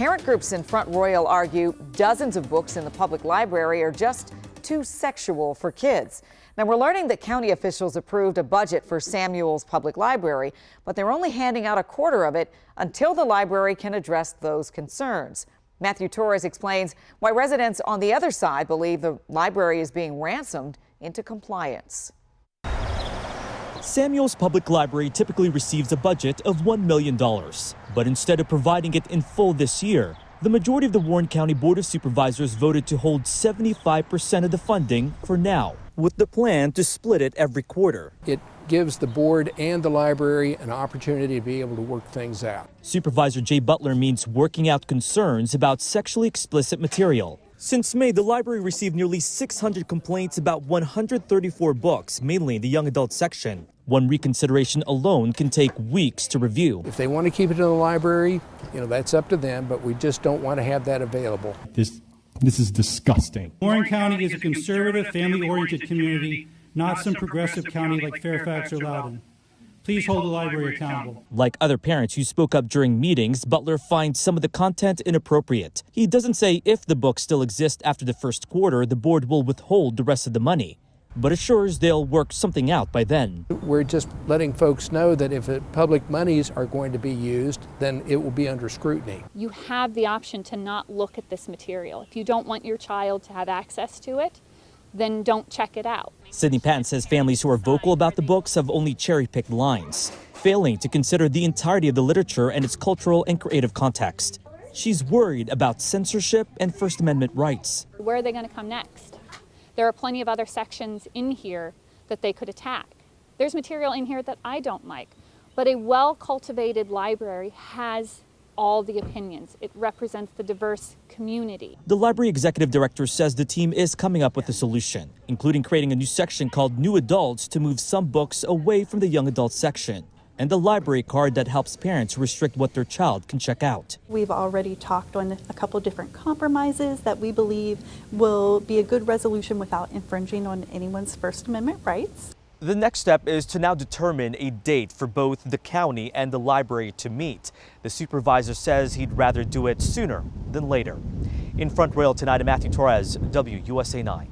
Parent groups in Front Royal argue dozens of books in the public library are just too sexual for kids. Now, we're learning that county officials approved a budget for Samuels Public Library, but they're only handing out a quarter of it until the library can address those concerns. Matthew Torres explains why residents on the other side believe the library is being ransomed into compliance. Samuels Public Library typically receives a budget of $1 million, but instead of providing it in full this year, the majority of the Warren County Board of Supervisors voted to hold 75% of the funding for now, with the plan to split it every quarter. It gives the board and the library an opportunity to be able to work things out. Supervisor Jay Butler means working out concerns about sexually explicit material. Since May, the library received nearly 600 complaints about 134 books, mainly in the young adult section. One reconsideration alone can take weeks to review. If they want to keep it in the library, that's up to them, but we just don't want to have that available. This is disgusting. Warren County is a conservative, family-oriented community, not some progressive county like Fairfax or Loudoun. Please hold the library accountable. Like other parents who spoke up during meetings, Butler finds some of the content inappropriate. He doesn't say if the books still exist after the first quarter, the board will withhold the rest of the money, but assures they'll work something out by then. We're just letting folks know that if public monies are going to be used, then it will be under scrutiny. You have the option to not look at this material. If you don't want your child to have access to it, then don't check it out. Sydney Patton says families who are vocal about the books have only cherry-picked lines, failing to consider the entirety of the literature and its cultural and creative context. She's worried about censorship and First Amendment rights. Where are they going to come next? There are plenty of other sections in here that they could attack. There's material in here that I don't like, but a well-cultivated library has all the opinions. It represents the diverse community. The library executive director says the team is coming up with a solution, including creating a new section called New Adults to move some books away from the young adult section, and the library card that helps parents restrict what their child can check out. We've already talked on a couple different compromises that we believe will be a good resolution without infringing on anyone's First Amendment rights. The next step is to now determine a date for both the county and the library to meet. The supervisor says he'd rather do it sooner than later. In Front Royal tonight, I'm Matthew Torres, WUSA 9.